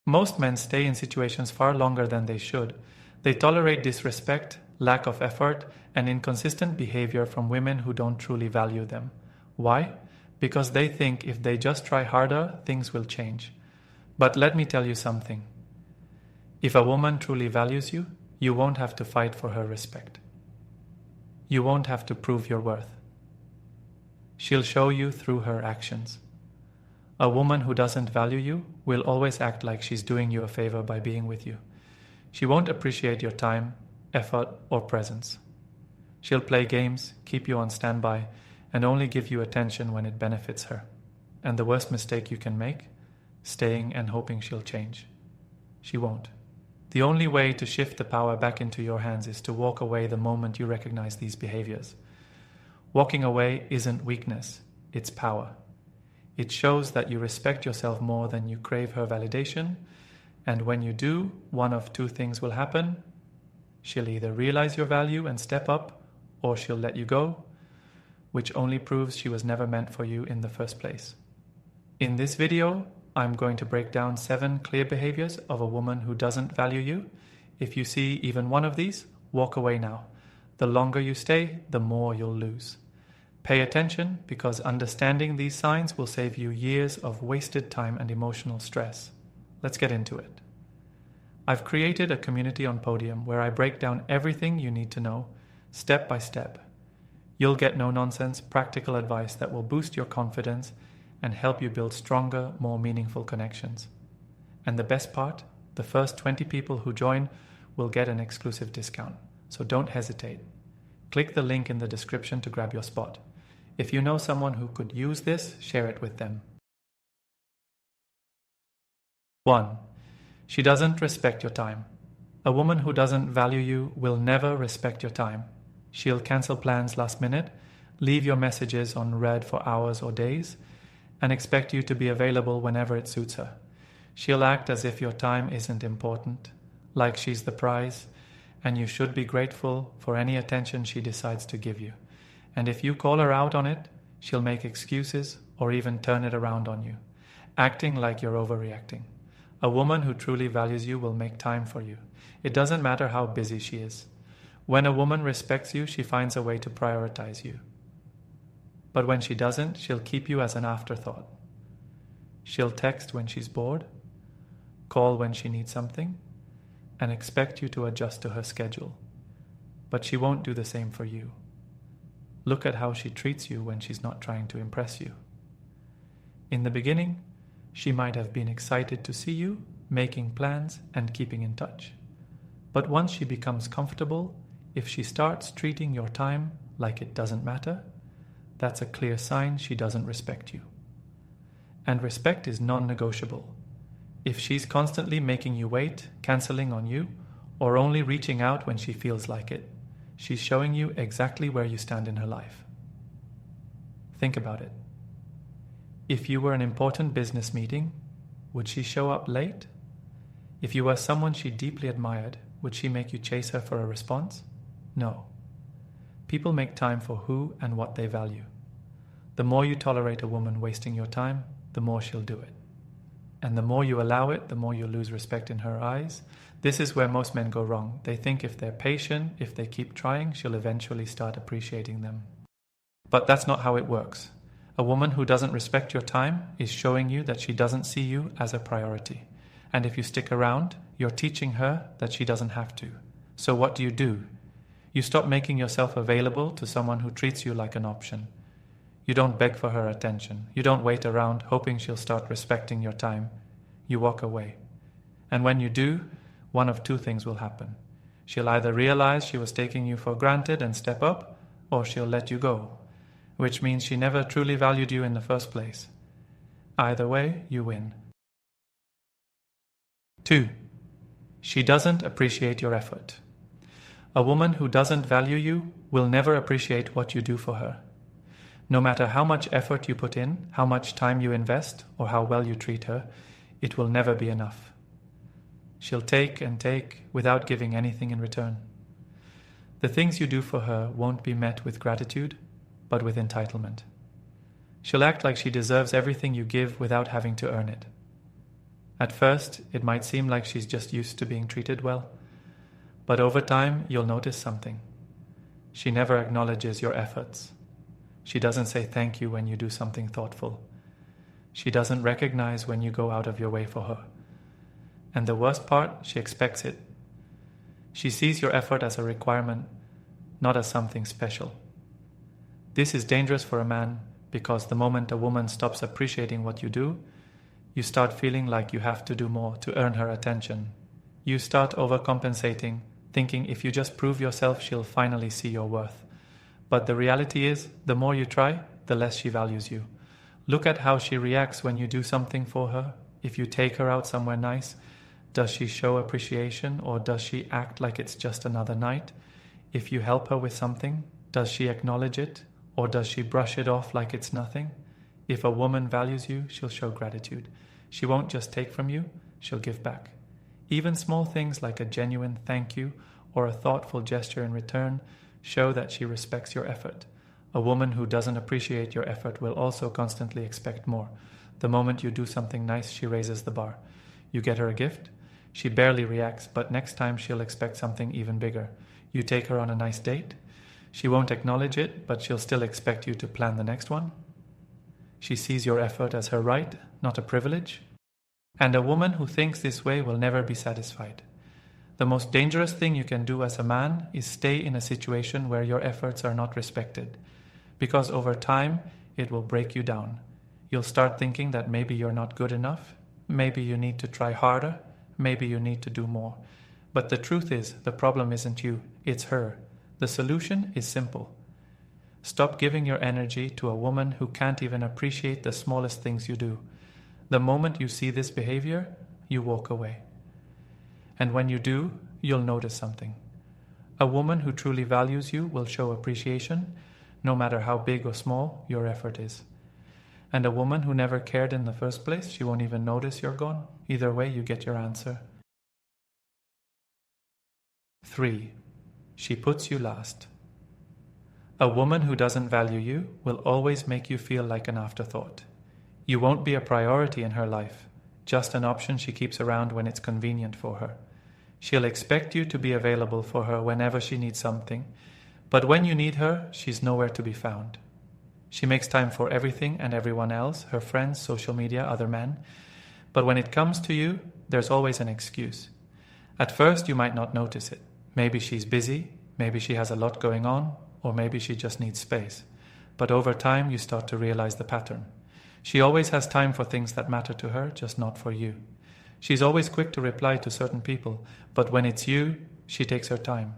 Most men stay in situations far longer than they should. They tolerate disrespect, lack of effort, and inconsistent behavior from women who don't truly value them. Why? Because they think if they just try harder, things will change. But let me tell you something. If a woman truly values you, you won't have to fight for her respect. You won't have to prove your worth. She'll show you through her actions. A woman who doesn't value you will always act like she's doing you a favor by being with you. She won't appreciate your time, effort, or presence. She'll play games, keep you on standby, and only give you attention when it benefits her. And the worst mistake you can make? Staying and hoping she'll change. She won't. The only way to shift the power back into your hands is to walk away the moment you recognize these behaviors. Walking away isn't weakness, it's power. It shows that you respect yourself more than you crave her validation, and when you do, one of two things will happen. She'll either realize your value and step up, or she'll let you go, which only proves she was never meant for you in the first place. In this video, I'm going to break down 7 clear behaviors of a woman who doesn't value you. If you see even one of these, walk away now. The longer you stay, the more you'll lose. Pay attention, because understanding these signs will save you years of wasted time and emotional stress. Let's get into it. I've created a community on Podium where I break down everything you need to know, step by step. You'll get no-nonsense, practical advice that will boost your confidence and help you build stronger, more meaningful connections. And the best part, the first 20 people who join will get an exclusive discount. So don't hesitate. Click the link in the description to grab your spot. If you know someone who could use this, share it with them. 1. She doesn't respect your time. A woman who doesn't value you will never respect your time. She'll cancel plans last minute, leave your messages on read for hours or days, and expect you to be available whenever it suits her. She'll act as if your time isn't important, like she's the prize, and you should be grateful for any attention she decides to give you. And if you call her out on it, she'll make excuses or even turn it around on you, acting like you're overreacting. A woman who truly values you will make time for you. It doesn't matter how busy she is. When a woman respects you, she finds a way to prioritize you. But when she doesn't, she'll keep you as an afterthought. She'll text when she's bored, call when she needs something, and expect you to adjust to her schedule. But she won't do the same for you. Look at how she treats you when she's not trying to impress you. In the beginning, she might have been excited to see you, making plans and keeping in touch. But once she becomes comfortable, if she starts treating your time like it doesn't matter, that's a clear sign she doesn't respect you. And respect is non-negotiable. If she's constantly making you wait, canceling on you, or only reaching out when she feels like it, she's showing you exactly where you stand in her life. Think about it. If you were an important business meeting, would she show up late? If you were someone she deeply admired, would she make you chase her for a response? No. People make time for who and what they value. The more you tolerate a woman wasting your time, the more she'll do it. And the more you allow it, the more you lose respect in her eyes. This is where most men go wrong. They think if they're patient, if they keep trying, she'll eventually start appreciating them. But that's not how it works. A woman who doesn't respect your time is showing you that she doesn't see you as a priority. And if you stick around, you're teaching her that she doesn't have to. So what do? You stop making yourself available to someone who treats you like an option. You don't beg for her attention. You don't wait around hoping she'll start respecting your time. You walk away. And when you do, one of two things will happen. She'll either realize she was taking you for granted and step up, or she'll let you go, which means she never truly valued you in the first place. Either way, you win. 2. She doesn't appreciate your effort. A woman who doesn't value you will never appreciate what you do for her. No matter how much effort you put in, how much time you invest, or how well you treat her, it will never be enough. She'll take and take without giving anything in return. The things you do for her won't be met with gratitude, but with entitlement. She'll act like she deserves everything you give without having to earn it. At first, it might seem like she's just used to being treated well. But over time, you'll notice something. She never acknowledges your efforts. She doesn't say thank you when you do something thoughtful. She doesn't recognize when you go out of your way for her. And the worst part, she expects it. She sees your effort as a requirement, not as something special. This is dangerous for a man because the moment a woman stops appreciating what you do, you start feeling like you have to do more to earn her attention. You start overcompensating, thinking if you just prove yourself, she'll finally see your worth. But the reality is, the more you try, the less she values you. Look at how she reacts when you do something for her. If you take her out somewhere nice, does she show appreciation or does she act like it's just another night? If you help her with something, does she acknowledge it or does she brush it off like it's nothing? If a woman values you, she'll show gratitude. She won't just take from you, she'll give back. Even small things like a genuine thank you or a thoughtful gesture in return show that she respects your effort. A woman who doesn't appreciate your effort will also constantly expect more. The moment you do something nice, she raises the bar. You get her a gift, she barely reacts, but next time she'll expect something even bigger. You take her on a nice date, she won't acknowledge it, but she'll still expect you to plan the next one. She sees your effort as her right, not a privilege. And a woman who thinks this way will never be satisfied. The most dangerous thing you can do as a man is stay in a situation where your efforts are not respected. Because over time, it will break you down. You'll start thinking that maybe you're not good enough, maybe you need to try harder, maybe you need to do more. But the truth is, the problem isn't you, it's her. The solution is simple. Stop giving your energy to a woman who can't even appreciate the smallest things you do. The moment you see this behavior, you walk away. And when you do, you'll notice something. A woman who truly values you will show appreciation, no matter how big or small your effort is. And a woman who never cared in the first place, she won't even notice you're gone. Either way, you get your answer. 3. She puts you last. A woman who doesn't value you will always make you feel like an afterthought. You won't be a priority in her life, just an option she keeps around when it's convenient for her. She'll expect you to be available for her whenever she needs something, but when you need her, she's nowhere to be found. She makes time for everything and everyone else, her friends, social media, other men, but when it comes to you, there's always an excuse. At first, you might not notice it. Maybe she's busy, maybe she has a lot going on, or maybe she just needs space. But over time, you start to realize the pattern. She always has time for things that matter to her, just not for you. She's always quick to reply to certain people, but when it's you, she takes her time.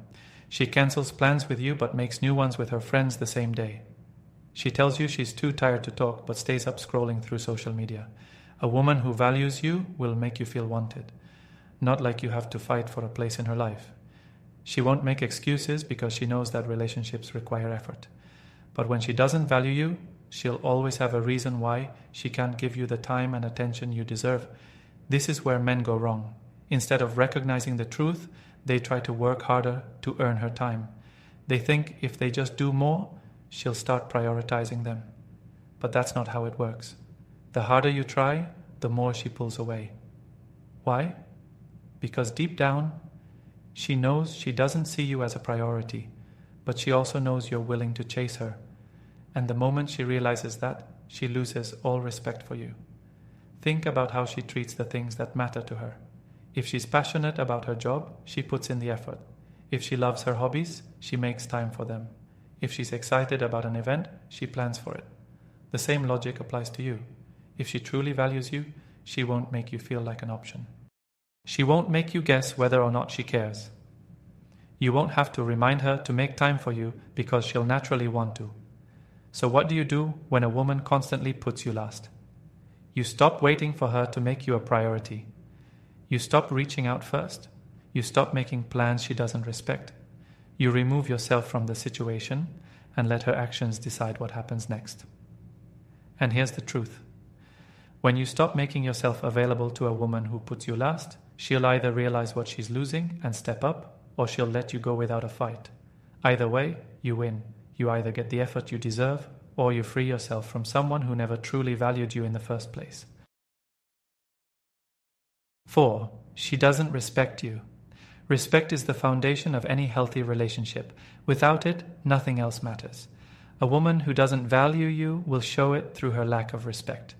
She cancels plans with you but makes new ones with her friends the same day. She tells you she's too tired to talk but stays up scrolling through social media. A woman who values you will make you feel wanted, not like you have to fight for a place in her life. She won't make excuses because she knows that relationships require effort. But when she doesn't value you, she'll always have a reason why she can't give you the time and attention you deserve. This is where men go wrong. Instead of recognizing the truth, they try to work harder to earn her time. They think if they just do more, she'll start prioritizing them. But that's not how it works. The harder you try, the more she pulls away. Why? Because deep down, she knows she doesn't see you as a priority, but she also knows you're willing to chase her. And the moment she realizes that, she loses all respect for you. Think about how she treats the things that matter to her. If she's passionate about her job, she puts in the effort. If she loves her hobbies, she makes time for them. If she's excited about an event, she plans for it. The same logic applies to you. If she truly values you, she won't make you feel like an option. She won't make you guess whether or not she cares. You won't have to remind her to make time for you because she'll naturally want to. So what do you do when a woman constantly puts you last? You stop waiting for her to make you a priority. You stop reaching out first. You stop making plans she doesn't respect. You remove yourself from the situation and let her actions decide what happens next. And here's the truth. When you stop making yourself available to a woman who puts you last, she'll either realize what she's losing and step up, or she'll let you go without a fight. Either way, you win. You either get the effort you deserve, or you free yourself from someone who never truly valued you in the first place. 4. She doesn't respect you. Respect is the foundation of any healthy relationship. Without it, nothing else matters. A woman who doesn't value you will show it through her lack of respect.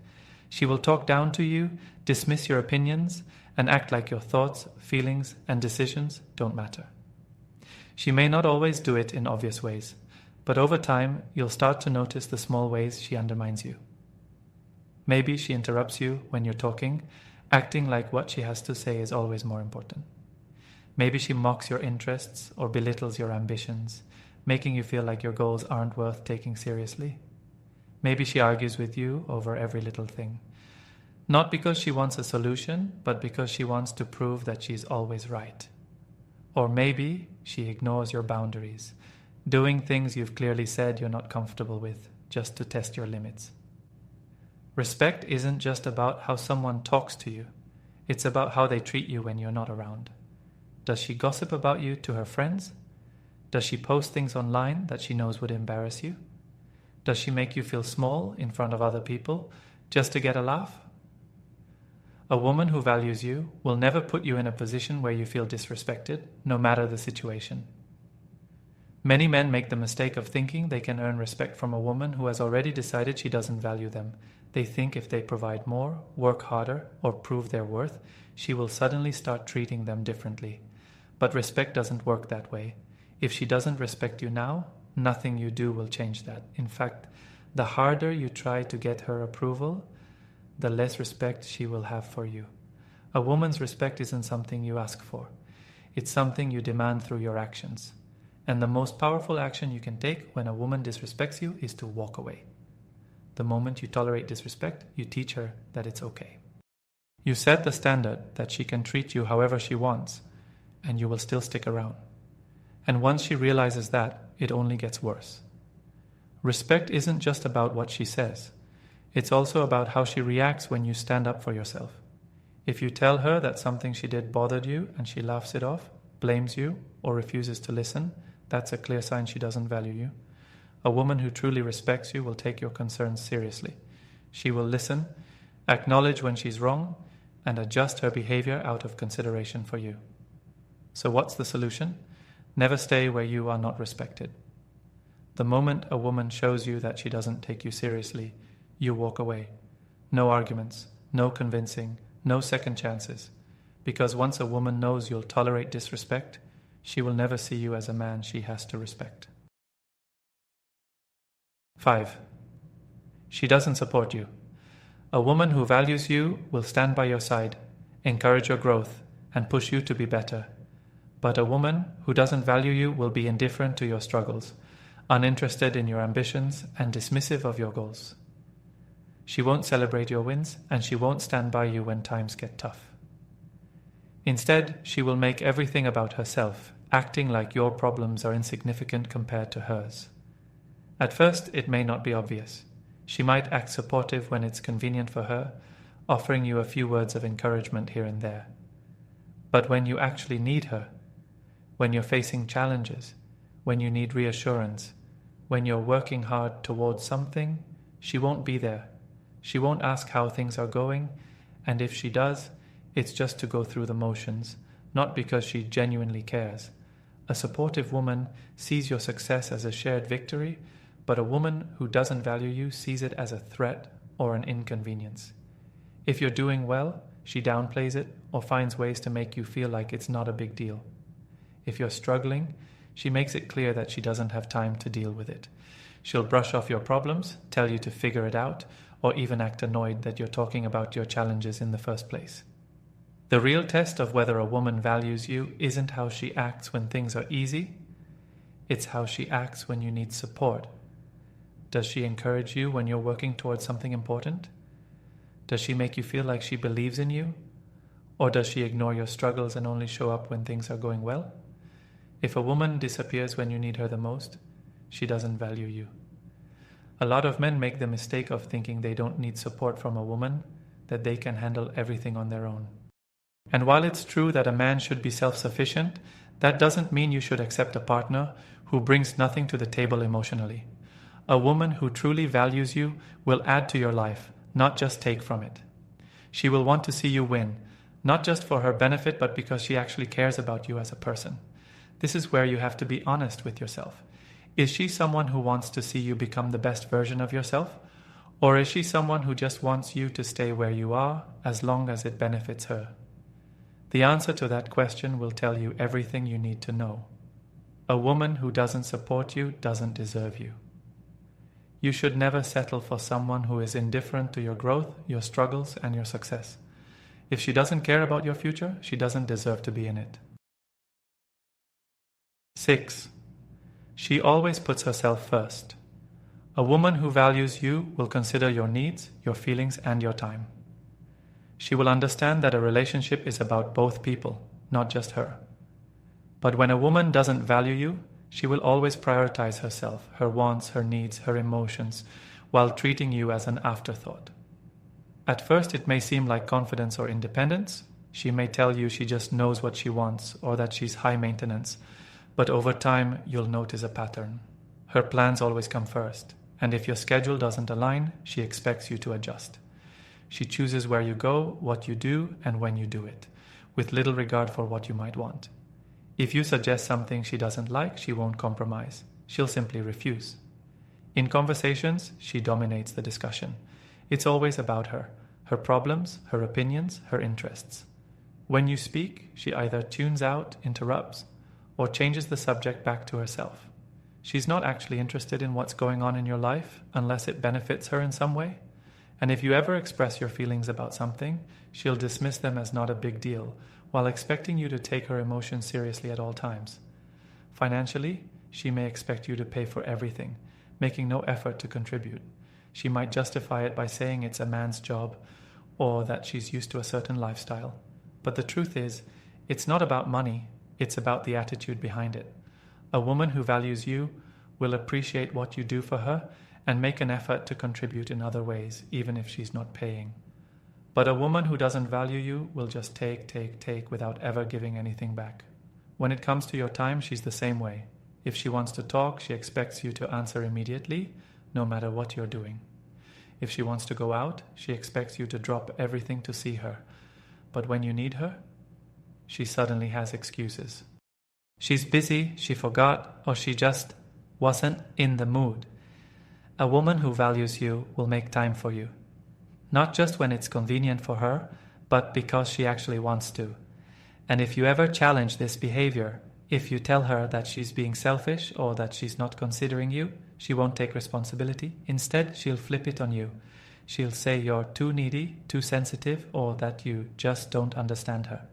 She will talk down to you, dismiss your opinions, and act like your thoughts, feelings, and decisions don't matter. She may not always do it in obvious ways, but over time, you'll start to notice the small ways she undermines you. Maybe she interrupts you when you're talking, acting like what she has to say is always more important. Maybe she mocks your interests or belittles your ambitions, making you feel like your goals aren't worth taking seriously. Maybe she argues with you over every little thing. Not because she wants a solution, but because she wants to prove that she's always right. Or maybe she ignores your boundaries, doing things you've clearly said you're not comfortable with, just to test your limits. Respect isn't just about how someone talks to you. It's about how they treat you when you're not around. Does she gossip about you to her friends? Does she post things online that she knows would embarrass you? Does she make you feel small in front of other people just to get a laugh? A woman who values you will never put you in a position where you feel disrespected, no matter the situation. Many men make the mistake of thinking they can earn respect from a woman who has already decided she doesn't value them. They think if they provide more, work harder, or prove their worth, she will suddenly start treating them differently. But respect doesn't work that way. If she doesn't respect you now, nothing you do will change that. In fact, the harder you try to get her approval, the less respect she will have for you. A woman's respect isn't something you ask for. It's something you demand through your actions. And the most powerful action you can take when a woman disrespects you is to walk away. The moment you tolerate disrespect, you teach her that it's okay. You set the standard that she can treat you however she wants, and you will still stick around. And once she realizes that, it only gets worse. Respect isn't just about what she says. It's also about how she reacts when you stand up for yourself. If you tell her that something she did bothered you and she laughs it off, blames you, or refuses to listen, that's a clear sign she doesn't value you. A woman who truly respects you will take your concerns seriously. She will listen, acknowledge when she's wrong, and adjust her behavior out of consideration for you. So what's the solution? Never stay where you are not respected. The moment a woman shows you that she doesn't take you seriously, you walk away. No arguments, no convincing, no second chances. Because once a woman knows you'll tolerate disrespect, she will never see you as a man she has to respect. 5. She doesn't support you. A woman who values you will stand by your side, encourage your growth, and push you to be better. But a woman who doesn't value you will be indifferent to your struggles, uninterested in your ambitions, and dismissive of your goals. She won't celebrate your wins, and she won't stand by you when times get tough. Instead, she will make everything about herself, acting like your problems are insignificant compared to hers. At first, it may not be obvious. She might act supportive when it's convenient for her, offering you a few words of encouragement here and there. But when you actually need her, when you're facing challenges, when you need reassurance, when you're working hard towards something, she won't be there. She won't ask how things are going, and if she does, it's just to go through the motions, not because she genuinely cares. A supportive woman sees your success as a shared victory, but a woman who doesn't value you sees it as a threat or an inconvenience. If you're doing well, she downplays it or finds ways to make you feel like it's not a big deal. If you're struggling, she makes it clear that she doesn't have time to deal with it. She'll brush off your problems, tell you to figure it out, or even act annoyed that you're talking about your challenges in the first place. The real test of whether a woman values you isn't how she acts when things are easy, it's how she acts when you need support. Does she encourage you when you're working towards something important? Does she make you feel like she believes in you? Or does she ignore your struggles and only show up when things are going well? If a woman disappears when you need her the most, she doesn't value you. A lot of men make the mistake of thinking they don't need support from a woman, that they can handle everything on their own. And while it's true that a man should be self-sufficient, that doesn't mean you should accept a partner who brings nothing to the table emotionally. A woman who truly values you will add to your life, not just take from it. She will want to see you win, not just for her benefit, but because she actually cares about you as a person. This is where you have to be honest with yourself. Is she someone who wants to see you become the best version of yourself? Or is she someone who just wants you to stay where you are as long as it benefits her? The answer to that question will tell you everything you need to know. A woman who doesn't support you doesn't deserve you. You should never settle for someone who is indifferent to your growth, your struggles, and your success. If she doesn't care about your future, she doesn't deserve to be in it. 6. She always puts herself first. A woman who values you will consider your needs, your feelings, and your time. She will understand that a relationship is about both people, not just her. But when a woman doesn't value you, she will always prioritize herself, her wants, her needs, her emotions, while treating you as an afterthought. At first, it may seem like confidence or independence. She may tell you she just knows what she wants or that she's high maintenance. But over time, you'll notice a pattern. Her plans always come first, and if your schedule doesn't align, she expects you to adjust. She chooses where you go, what you do, and when you do it, with little regard for what you might want. If you suggest something she doesn't like, she won't compromise. She'll simply refuse. In conversations, she dominates the discussion. It's always about her problems, her opinions, her interests. When you speak, she either tunes out, interrupts, or changes the subject back to herself. She's not actually interested in what's going on in your life unless it benefits her in some way. And if you ever express your feelings about something, she'll dismiss them as not a big deal, while expecting you to take her emotions seriously at all times. Financially, she may expect you to pay for everything, making no effort to contribute. She might justify it by saying it's a man's job or that she's used to a certain lifestyle. But the truth is, it's not about money, it's about the attitude behind it. A woman who values you will appreciate what you do for her and make an effort to contribute in other ways, even if she's not paying. But a woman who doesn't value you will just take without ever giving anything back. When it comes to your time, she's the same way. If she wants to talk, she expects you to answer immediately, no matter what you're doing. If she wants to go out, she expects you to drop everything to see her. But when you need her, she suddenly has excuses. She's busy, she forgot, or she just wasn't in the mood. A woman who values you will make time for you. Not just when it's convenient for her, but because she actually wants to. And if you ever challenge this behavior, if you tell her that she's being selfish or that she's not considering you, she won't take responsibility. Instead, she'll flip it on you. She'll say you're too needy, too sensitive, or that you just don't understand her.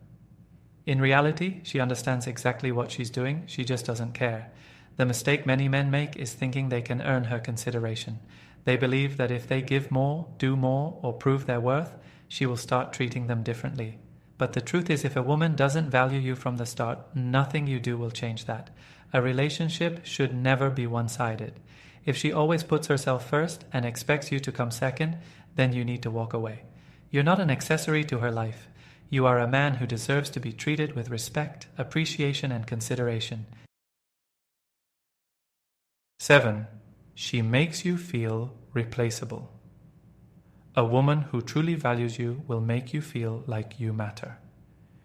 In reality, she understands exactly what she's doing, she just doesn't care. The mistake many men make is thinking they can earn her consideration. They believe that if they give more, do more, or prove their worth, she will start treating them differently. But the truth is, if a woman doesn't value you from the start, nothing you do will change that. A relationship should never be one-sided. If she always puts herself first and expects you to come second, then you need to walk away. You're not an accessory to her life. You are a man who deserves to be treated with respect, appreciation, and consideration. 7. She makes you feel replaceable. A woman who truly values you will make you feel like you matter.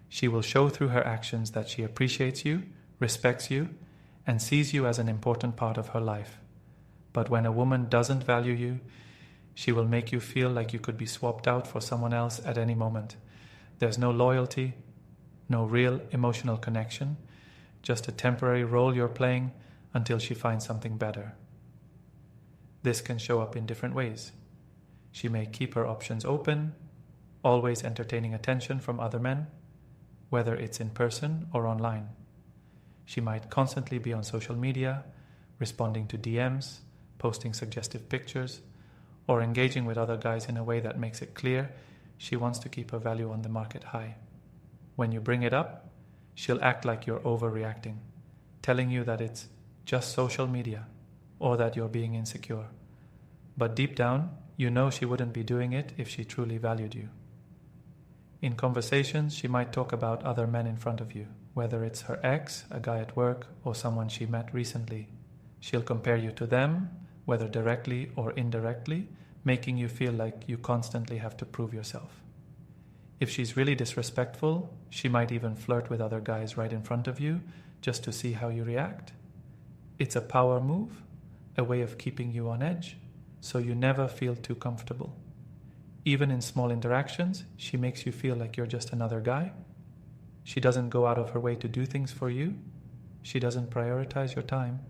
She will show through her actions that she appreciates you, respects you, and sees you as an important part of her life. But when a woman doesn't value you, she will make you feel like you could be swapped out for someone else at any moment. There's no loyalty, no real emotional connection, just a temporary role you're playing until she finds something better. This can show up in different ways. She may keep her options open, always entertaining attention from other men, whether it's in person or online. She might constantly be on social media, responding to DMs, posting suggestive pictures, or engaging with other guys in a way that makes it clear she wants to keep her value on the market high. When you bring it up, she'll act like you're overreacting, telling you that it's just social media or that you're being insecure. But deep down, you know she wouldn't be doing it if she truly valued you. In conversations, she might talk about other men in front of you, whether it's her ex, a guy at work, or someone she met recently. She'll compare you to them, whether directly or indirectly, making you feel like you constantly have to prove yourself. If she's really disrespectful, she might even flirt with other guys right in front of you just to see how you react. It's a power move, a way of keeping you on edge, so you never feel too comfortable. Even in small interactions, she makes you feel like you're just another guy. She doesn't go out of her way to do things for you. She doesn't prioritize your time.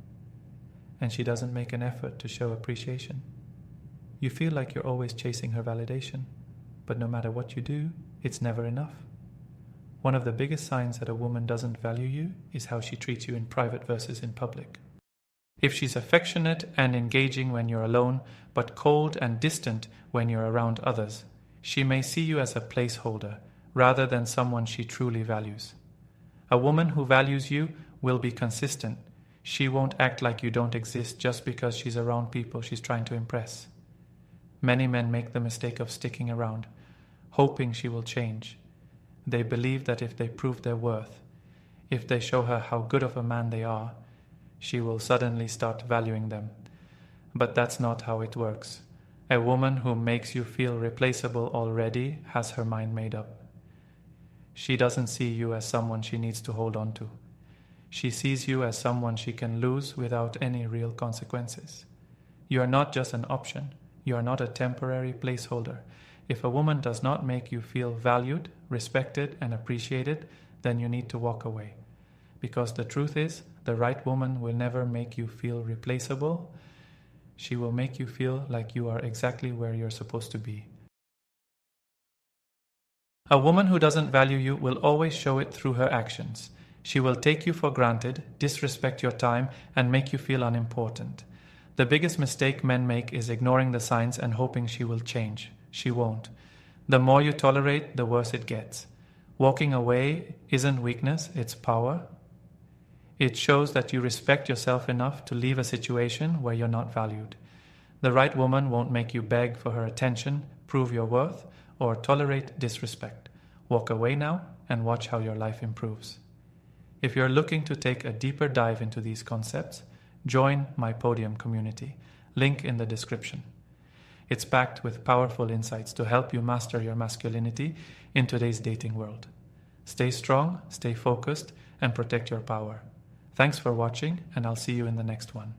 And she doesn't make an effort to show appreciation. You feel like you're always chasing her validation, but no matter what you do, it's never enough. One of the biggest signs that a woman doesn't value you is how she treats you in private versus in public. If she's affectionate and engaging when you're alone, but cold and distant when you're around others, she may see you as a placeholder rather than someone she truly values. A woman who values you will be consistent. She won't act like you don't exist just because she's around people she's trying to impress. Many men make the mistake of sticking around, hoping she will change. They believe that if they prove their worth, if they show her how good of a man they are, she will suddenly start valuing them. But that's not how it works. A woman who makes you feel replaceable already has her mind made up. She doesn't see you as someone she needs to hold on to. She sees you as someone she can lose without any real consequences. You are not just an option. You are not a temporary placeholder. If a woman does not make you feel valued, respected, and appreciated, then you need to walk away. Because the truth is, the right woman will never make you feel replaceable. She will make you feel like you are exactly where you're supposed to be. A woman who doesn't value you will always show it through her actions. She will take you for granted, disrespect your time, and make you feel unimportant. The biggest mistake men make is ignoring the signs and hoping she will change. She won't. The more you tolerate, the worse it gets. Walking away isn't weakness, it's power. It shows that you respect yourself enough to leave a situation where you're not valued. The right woman won't make you beg for her attention, prove your worth, or tolerate disrespect. Walk away now and watch how your life improves. If you're looking to take a deeper dive into these concepts, join my Podium community, link in the description. It's packed with powerful insights to help you master your masculinity in today's dating world. Stay strong, stay focused, and protect your power. Thanks for watching, and I'll see you in the next one.